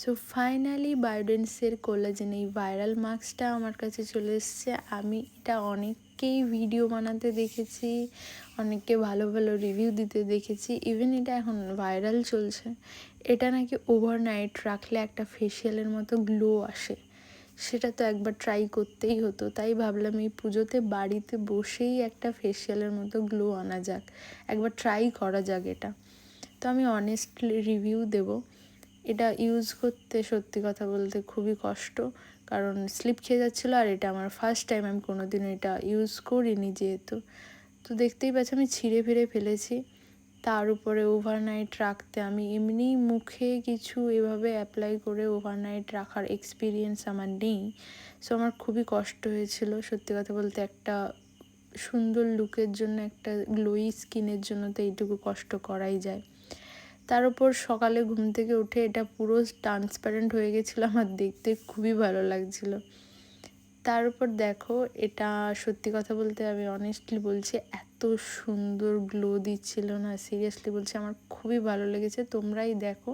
So finally বায়োডেন্সের collagen এই viral মাস্কটা আমার কাছে চলে এসেছে। আমি এটা অনেককেই ভিডিও বানাতে দেখেছি, অনেককে ভালো ভালো রিভিউ দিতে দেখেছি, ইভেন এটা এখন ভাইরাল চলছে। এটা নাকি ওভারনাইট রাখলে একটা ফেসিয়ালের মতো গ্লো আসে। সেটা তো একবার ট্রাই করতেই হতো, তাই ভাবলাম এই পুজোতে বাড়িতে বসেই একটা ফেসিয়ালের মতো গ্লো আনা যাক, একবার ট্রাই করা যাক এটা। তো আমি অনেস্টলি রিভিউ দেবো। এটা ইউজ করতে সত্যি কথা বলতে খুবই কষ্ট, কারণ স্লিপ খেয়ে যাচ্ছিলো, আর এটা আমার ফার্স্ট টাইম, আমি কোনোদিনও এটা ইউজ করিনি যেহেতু। তো দেখতেই পাচ্ছি আমি ছিঁড়ে ফিরে ফেলেছি। তার উপরে ওভারনাইট রাখতে আমি এমনিই মুখে কিছু এভাবে অ্যাপ্লাই করে ওভারনাইট রাখার এক্সপিরিয়েন্স আমার নেই। সো আমার খুবই কষ্ট হয়েছিল সত্যি কথা বলতে। একটা সুন্দর লুকের জন্য, একটা গ্লোই স্কিনের জন্য তো এইটুকু কষ্ট করাই যায়। তার উপর সকালে ঘুম থেকে উঠে এটা পুরো ট্রান্সপারেন্ট হয়ে গেছিলো, আমার দেখতে খুবই ভালো লাগছিলো। তার উপর দেখো, এটা সত্যি কথা বলতে আমি অনেস্টলি বলছি, এত সুন্দর গ্লো দিচ্ছিল না, সিরিয়াসলি বলছি আমার খুবই ভালো লেগেছে। তোমরাই দেখো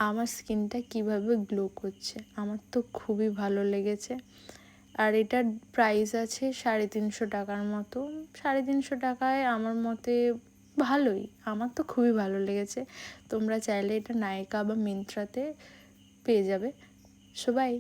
আমার স্কিনটা কিভাবে গ্লো করছে, আমার তো খুবই ভালো লেগেছে। আর এটার প্রাইস আছে 350 টাকার মতো। 350 টাকায় আমার মতে ভালোই, আমার তো খুবই ভালো লেগেছে। তোমরা চাইলে এটা নায়কা বা মিন্ত্রাতে পেয়ে যাবে। সবাই